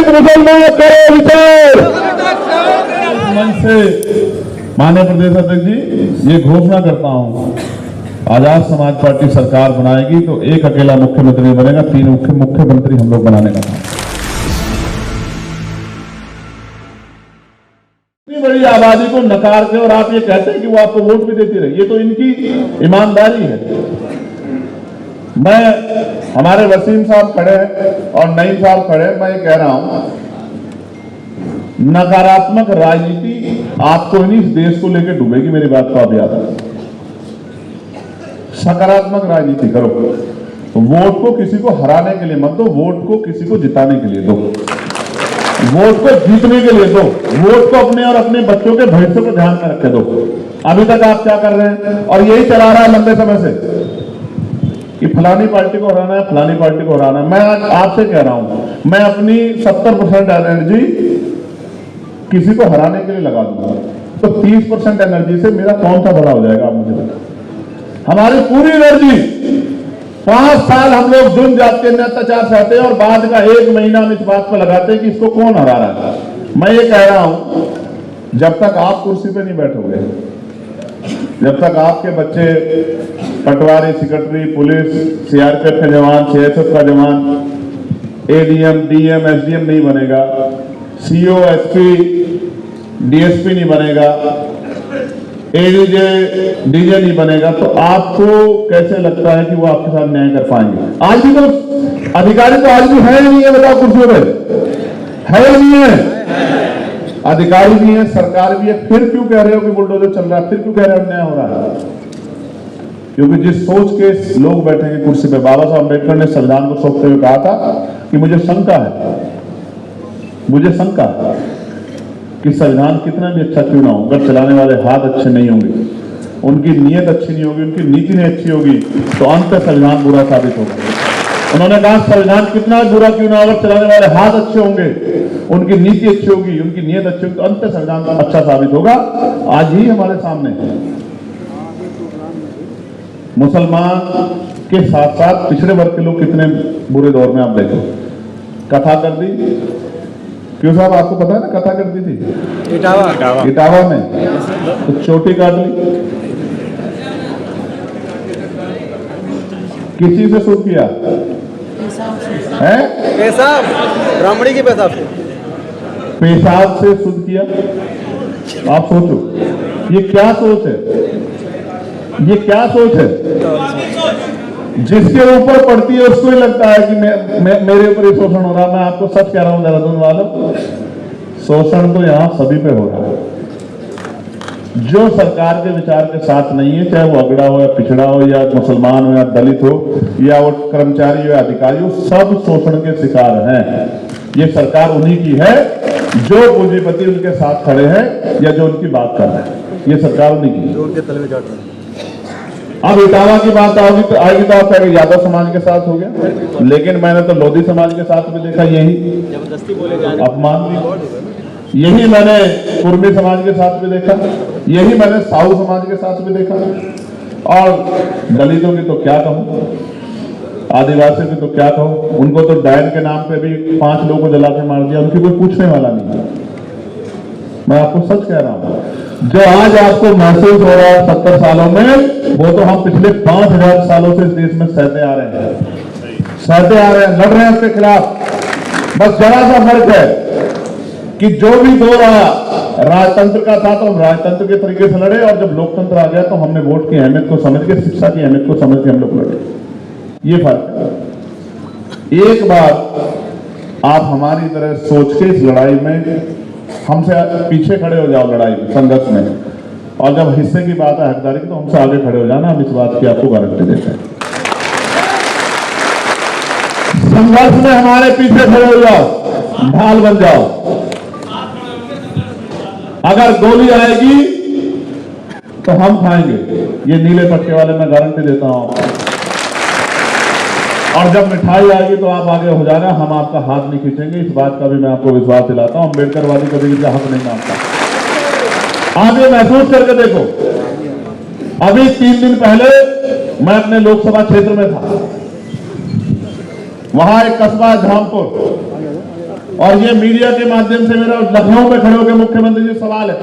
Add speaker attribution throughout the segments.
Speaker 1: दलित मुसलमान करो विचार। मंच से माननीय प्रदेश अध्यक्ष जी ये घोषणा करता हूं, आजाद समाज पार्टी सरकार बनाएगी तो एक अकेला मुख्यमंत्री बनेगा, 3 मुख्यमंत्री हम लोग बनाने का काम। इतनी बड़ी आबादी को नकार के और आप ये कहते हैं कि वो आपको वोट भी देती रही, ये तो इनकी ईमानदारी है। मैं हमारे वसीम साहब खड़े हैं और नईम साहब खड़े हैं, मैं ये कह रहा हूं नकारात्मक राजनीति आपको नहीं इस देश को लेकर डूबेगी, मेरी बात को आप याद रखें। सकारात्मक राजनीति करो, वोट को किसी को हराने के लिए मत दो, वोट को किसी को जिताने के लिए दो, वोट को जीतने के लिए दो, वोट को अपने और अपने बच्चों के भविष्य को ध्यान में रखे दो। अभी तक आप क्या कर रहे हैं और यही चला रहा है लंबे समय से कि फलानी पार्टी को हराना है, फलानी पार्टी को हराना है। मैं आज आपसे कह रहा हूं, मैं अपनी 70% एनर्जी किसी को हराने के लिए लगा दूंगा, तो 30% एनर्जी से मेरा कौन सा बड़ा हो जाएगा, आप मुझे बताएं। हमारी पूरी एनर्जी 5 साल हम लोग जुर्म जाति के अत्याचार सहते हैं और बाद का 1 महीना हम इस बात पर लगाते हैं कि इसको कौन हरा रहा है। मैं ये कह रहा हूं, जब तक आप कुर्सी पे नहीं बैठोगे, जब तक आपके बच्चे पटवारी, सेक्रेटरी, पुलिस, सीआरपीएफ का जवान, सीएसएफ का जवान, एडीएम, डीएम, एसडीएम नहीं बनेगा, सीओ, एसपी, डीएसपी नहीं बनेगा, एडीजे, डीजे नहीं बनेगा, तो आपको कैसे लगता है कि वो आपके साथ न्याय कर पाएंगे? आज भी तो अधिकारी तो आज भी है नहीं है, बताओ कुर्सियों पे है या नहीं है? अधिकारी भी है, सरकार भी है, फिर क्यों कह रहे हो कि बुलडोजर चल रहा है? फिर क्यों कह रहे हो अन्याय हो रहा है? क्योंकि जिस सोच के लोग बैठेंगे कुर्सी पे, बाबा साहब अम्बेडकर ने संविधान को सौंपते हुए कहा था कि मुझे शंका है, मुझे शंका कि संविधान कितना भी अच्छा क्यों ना हो, अगर चलाने वाले हाथ अच्छे नहीं होंगे, उनकी नीयत अच्छी नहीं होगी, उनकी नीति नहीं अच्छी होगी, तो अंत में संविधान बुरा साबित होगा। उन्होंने कहा संविधान कितना बुरा क्यों ना हो, अगर चलाने वाले हाथ अच्छे होंगे, उनकी नीति अच्छी होगी, उनकी नीयत अच्छी होगी, तो अंत में संविधान अच्छा साबित होगा। आज ही हमारे सामने मुसलमान के साथ साथ पिछड़े वर्ग के लोग कितने बुरे दौर में, आप देखो, कथा कर दी। क्यों साहब, आपको पता है ना कथा करती थी इटावा में, तो चोटी काट ली। किस चीज से शूट किया है?
Speaker 2: पेशाब, ब्राह्मणी के पेशाब से,
Speaker 1: पेशाब से शुद्ध किया। आप सोचो ये क्या सोच है, ये क्या सोच है? जिसके ऊपर पड़ती है उसको ही लगता है कि मेरे ऊपर ही शोषण हो रहा। मैं आपको सच कह रहा हूं देहरादून वालों, शोषण तो यहां सभी पे हो रहा है। जो सरकार के विचार के साथ नहीं है, चाहे वो अगड़ा हो या पिछड़ा हो या मुसलमान हो या दलित हो या वो कर्मचारी हो या अधिकारी हो, सब शोषण के शिकार हैं। ये सरकार उन्हीं की है जो पूंजीपति उनके साथ खड़े हैं या जो उनकी बात कर रहे हैं, ये सरकार उन्हीं की। अब इटावा की बात आएगी तो आप कहेंगे यादव समाज के साथ हो गया, लेकिन मैंने तो लोधी समाज के साथ भी देखा, यही अपमान भी, यही मैंने कुर्मी समाज के साथ भी देखा, यही मैंने साहू समाज के साथ भी देखा, और दलितों की तो क्या कहूं, आदिवासियों की तो क्या कहूं, उनको तो डायन के नाम पे भी 5 लोगों को जला के मार दिया, उनकी कोई पूछने वाला नहीं। मैं आपको सच कह रहा हूं, जो आज आपको महसूस हो रहा है 70 सालों में, वो तो हम पिछले 5000 सालों से इस देश में सहते आ रहे हैं, लड़ रहे हैं उसके खिलाफ। बस जरा सा फर्क है कि जो भी दौर आया राजतंत्र का था तो हम राजतंत्र के तरीके से लड़े, और जब लोकतंत्र आ गया तो हमने वोट की अहमियत को समझ के, शिक्षा की अहमियत को समझ के हम लोग लड़े। ये फर्क है। एक बार आप हमारी तरह सोच के इस लड़ाई में हमसे पीछे खड़े हो जाओ, लड़ाई में, संघर्ष में, और जब हिस्से की बात है हकदारी की, तो हमसे आगे खड़े हो जाना। हम इस बात की आपको गारंटी देते हैं। संघर्ष में हमारे पीछे खड़े हो जाओ, ढाल बन जाओ। अगर गोली आएगी तो हम खाएंगे, ये नीले पट्टे वाले मैं गारंटी देता हूं। और जब मिठाई आएगी तो आप आगे हो जाना, हम आपका हाथ नहीं खींचेंगे, इस बात का भी मैं आपको विश्वास दिलाता हूं। अम्बेडकरवादी कभी इसका हक नहीं मानता। आप ये महसूस करके देखो, अभी 3 दिन पहले मैं अपने लोकसभा क्षेत्र में था, वहां एक कस्बा है धामपुर, और ये मीडिया के माध्यम से मेरा लखनऊ में खड़े होकर मुख्यमंत्री जी सवाल है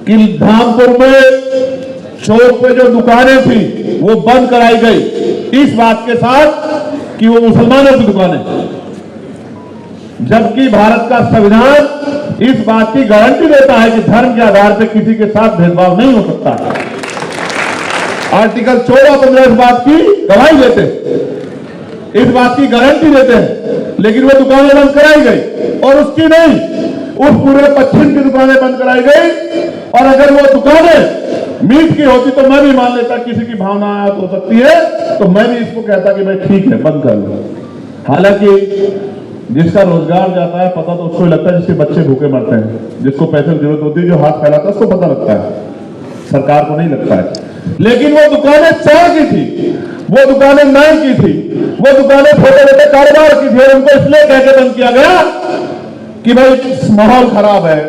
Speaker 1: कि धामपुर में चौक पे जो दुकानें थी वो बंद कराई गई, इस बात के साथ कि वो मुसलमानों की दुकानें, जबकि भारत का संविधान इस बात की गारंटी देता है कि धर्म के आधार पर किसी के साथ भेदभाव नहीं हो सकता है। आर्टिकल 14-15 इस बात की गवाही देते, इस बात की गारंटी देते हैं, लेकिन वो दुकानें बंद कराई गई और उसकी नहीं, उस पूरे पश्चिम की दुकानें बंद कराई गई। और अगर वो दुकानें मीट की होती तो मैं भी मान लेता किसी की भावना हो सकती है, तो मैं भी इसको कहता कि भाई ठीक है बंद कर लो। हालांकि जिसका रोजगार जाता है पता तो उसको लगता है, जिसके बच्चे भूखे मरते हैं, जिसको पैसे की जरूरत होती है, जो हाथ फैलाता है उसको पता लगता है, सरकार को नहीं लगता है। लेकिन वो दुकानें चाय की थी, वो दुकानें नाई की थी, वो दुकानें छोटे छोटे कारोबार की थी और उनको इसलिए कहकर बंद किया गया कि भाई माहौल खराब है,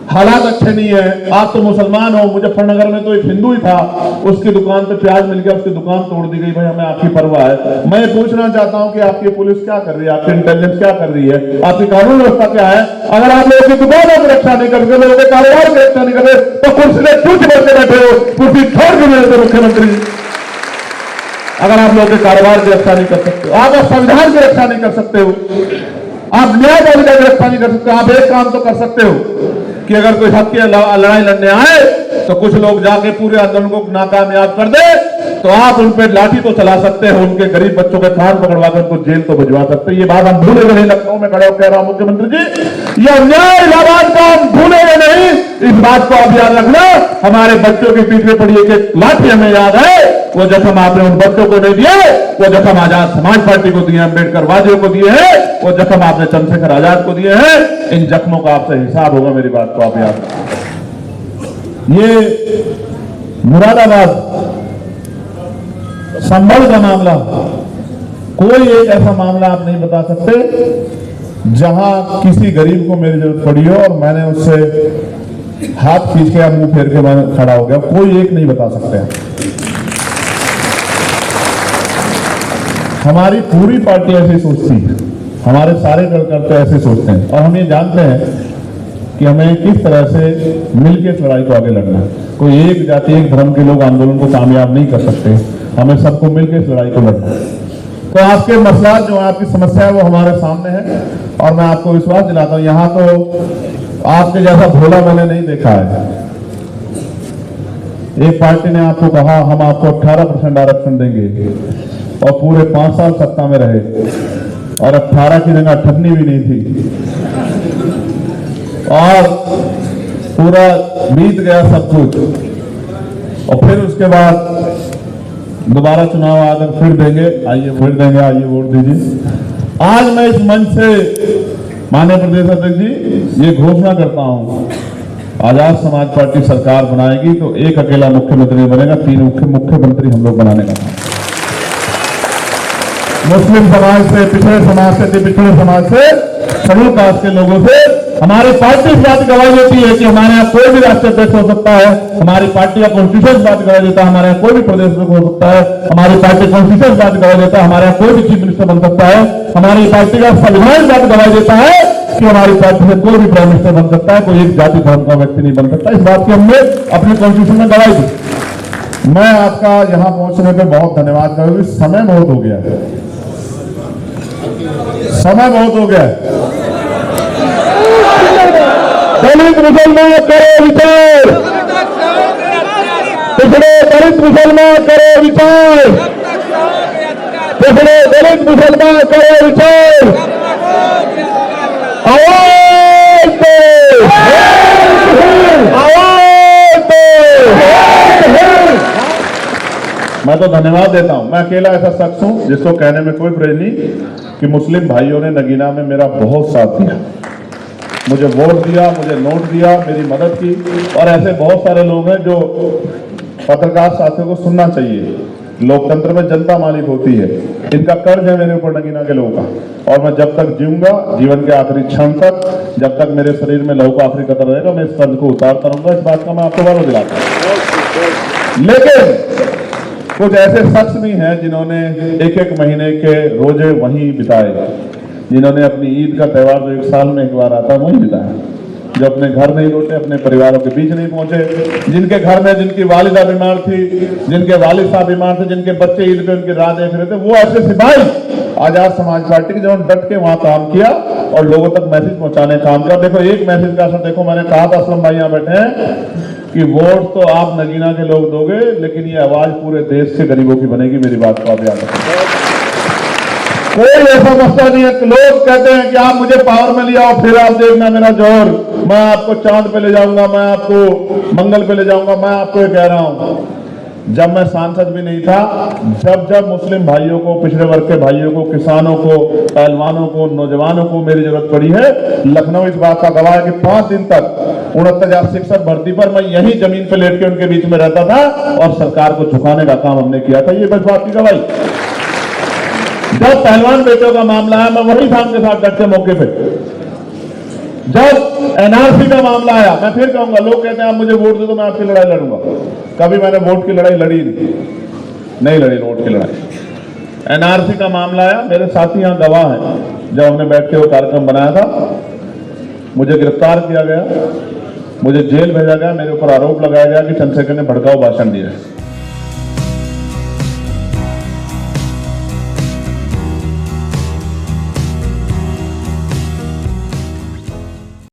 Speaker 1: हालात अच्छे नहीं है। आप तो मुसलमान हो, मुजफ्फरनगर में तो एक हिंदू ही था, उसकी दुकान पे प्याज मिल गया, उसकी दुकान तोड़ दी गई। भाई हमें आपकी परवाह है। मैं पूछना चाहता हूं कि आपकी पुलिस क्या कर रही है, आपकी इंटेलिजेंस क्या कर रही है, आपकी कानून व्यवस्था क्या है? अगर आप लोगों की दुकानों की रक्षा नहीं करते, लोगों के कारोबार की रक्षा नहीं करते, तो कुर्सी में क्यों चिपक बैठे हो? कुर्सी छोड़ के मेरे मुख्यमंत्री, अगर आप लोगों के कारोबार की रक्षा नहीं कर सकते, आप संविधान की रक्षा नहीं कर सकते हो, आप न्यायपालिका की रक्षा नहीं कर सकते, आप एक काम तो कर सकते हो कि अगर कोई हक की लड़ाई लड़ने आए तो कुछ लोग जाके पूरे आंदोलन को नाकामयाब कर दे, तो आप उन पे लाठी तो चला सकते हो, उनके गरीब बच्चों के कान पकड़वा कर उनको जेल तो भिजवा सकते हैं। ये बात हम भूलेंगे नहीं, लखनऊ में खड़े होकर कह रहा हूं मुख्यमंत्री जी, ये अन्याय इलाहाबाद का हम भूलेंगे नहीं। इस बात को आप याद रखना, हमारे बच्चों की पीठ में पड़ी एक लाठी हमें याद है, वो जख्म आपने उन बच्चों को नहीं दिए, वो जख्म आजाद समाज पार्टी को दिए, अम्बेडकर वादियों को दिए हैं, वो जख्म आपने चंद्रशेखर आजाद को दिए हैं। इन जख्मों का आपसे हिसाब होगा, मेरी बात को आप याद। ये मुरादाबाद संभल का मामला, कोई एक ऐसा मामला आप नहीं बता सकते जहां किसी गरीब को मेरी जरूरत पड़ी हो और मैंने उससे हाथ खींच के या मुंह फेर के मैं खड़ा हो गया, कोई एक नहीं बता सकते। हमारी पूरी पार्टी ऐसी सोचती है, हमारे सारे कार्यकर्ता ऐसे सोचते हैं और हम ये जानते हैं कि हमें किस तरह से मिलकर इस लड़ाई को आगे लड़ना है। कोई एक जाति एक धर्म के लोग आंदोलन को कामयाब नहीं कर सकते, हमें सबको मिलकर इस लड़ाई को लड़ना है। तो आपके मसला जो आपकी समस्या है वो हमारे सामने है और मैं आपको विश्वास दिलाता हूं, यहां तो आपके जैसा भोला मैंने नहीं देखा है। एक पार्टी ने आपको कहा हम आपको 18% आरक्षण देंगे और पूरे 5 साल सत्ता में रहे और 18 की जगह 98 भी नहीं थी और पूरा बीत गया सब कुछ, और फिर उसके बाद दोबारा चुनाव आकर फिर देंगे, आइए फिर देंगे, आइए वोट दीजिए। आज मैं इस मंच से माननीय प्रदेश अध्यक्ष जी ये घोषणा करता हूं, आजाद समाज पार्टी सरकार बनाएगी तो एक अकेला मुख्यमंत्री नहीं बनेगा, 3 मुख्यमंत्री हम लोग बनाने का था। मुस्लिम समाज से, पिछड़े समाज से, पिछड़े समाज से, शेड्यूल कास्ट के लोगों से हमारी पार्टी इस बात गवाही देती है कि हमारे यहाँ कोई भी राष्ट्रीय अध्यक्ष हो सकता है, हमारी पार्टी का कॉन्स्टिट्यूशन बात गवाही देता है, हमारे यहाँ कोई भी प्रदेश अध्यक्ष हो सकता है, हमारी पार्टी कॉन्स्टिट्यूशन बात गवाही देता है, हमारे यहाँ कोई भी चीफ मिनिस्टर बन सकता है, हमारी पार्टी का संविधान बात गवाही देता है कि हमारी पार्टी से कोई भी प्राइम मिनिस्टर बन सकता है, कोई एक जाति धर्म का व्यक्ति नहीं बन सकता। इस बात की हमने अपने कॉन्स्टिट्यूशन में गवाही दी। मैं आपका यहाँ पहुंचने पर बहुत धन्यवाद करूंगी। समय बहुत हो गया है, समय बहुत हो गया है। दलित मुसलमान करो विचार, पिछड़े दलित मुसलमान करो विचार, पिछड़े दलित मुसलमान करो विचार, आवाज दो, आवाज दो। मैं तो धन्यवाद देता हूं। मैं अकेला ऐसा शख्स हूं जिसको कहने में कोई प्रश्न नहीं कि मुस्लिम भाइयों ने नगीना में मेरा बहुत साथ दिया, मुझे वोट दिया, मुझे नोट दिया, मेरी मदद की। और ऐसे बहुत सारे लोग हैं जो पत्रकार साथियों को सुनना चाहिए। लोकतंत्र में जनता मालिक होती है, इनका कर्ज है मेरे ऊपर नगीना के लोगों का, और मैं जब तक जीऊंगा, जीवन के आखिरी क्षण तक, जब तक मेरे शरीर में लहू का आखिरी कतर रहेगा, मैं इस कर्ज को उतारता रहूंगा। इस बात का मैं आपको वादा दिलाता हूं। लेकिन कुछ ऐसे शख्स भी हैं जिन्होंने एक एक महीने के रोजे वहीं बिताए, जिन्होंने अपनी ईद का त्यौहार जो 1 साल में एक बार आता है वहीं बिताया, जो अपने घर नहीं लौटे, अपने परिवारों के बीच नहीं पहुंचे, जिनके घर में जिनकी वालिदा बीमार थी, जिनके वालिद साहब बीमार थे, जिनके बच्चे ईद पे उनकी राह देख रहे थे, वो ऐसे सिपाही आजाद समाज पार्टी के जो डट के वहां काम किया और लोगों तक मैसेज पहुंचाने का काम किया। देखो एक मैसेज का असर देखो, मैंने कहा था असलम भाई यहाँ बैठे हैं कि वोट तो आप नगीना के लोग दोगे, लेकिन ये आवाज पूरे देश के गरीबों की बनेगी। मेरी बात को आप याद रखें। कोई ऐसा मसला नहीं है। लोग कहते हैं कि आप मुझे पावर में ले आओ, फिर आप देखना मेरा जोर, मैं आपको चांद पे ले जाऊंगा, मैं आपको मंगल पे ले जाऊंगा। मैं आपको ये कह रहा हूं, जब मैं सांसद भी नहीं था, जब मुस्लिम भाइयों को, पिछड़े वर्ग के भाइयों को, किसानों को, पहलवानों को, नौजवानों को मेरी जरूरत पड़ी है, लखनऊ इस बात का गवाह है कि 5 दिन तक 69,000 शिक्षक भर्ती पर मैं यही जमीन पे लेट के उनके बीच में रहता था और सरकार को झुकाने का काम हमने किया था। ये बस बात की गवाही। जब पहलवान बेटों का मामला है, मैं वही था उनके साथ डट के मौके पे। जब एनआरसी का मामला आया, मैं फिर कहूंगा, लोग कहते हैं आप मुझे वोट दे दो मैं आपकी लड़ाई लड़ूंगा। कभी मैंने वोट की लड़ाई लड़ी नहीं लड़ी वोट की लड़ाई। एनआरसी का मामला आया, मेरे साथी यहां गवाह हैं, जब हमने बैठ के वो कार्यक्रम बनाया था, मुझे गिरफ्तार किया गया, मुझे जेल भेजा गया, मेरे ऊपर आरोप लगाया गया कि चंद्रशेखर ने भड़काऊ भाषण दिया है।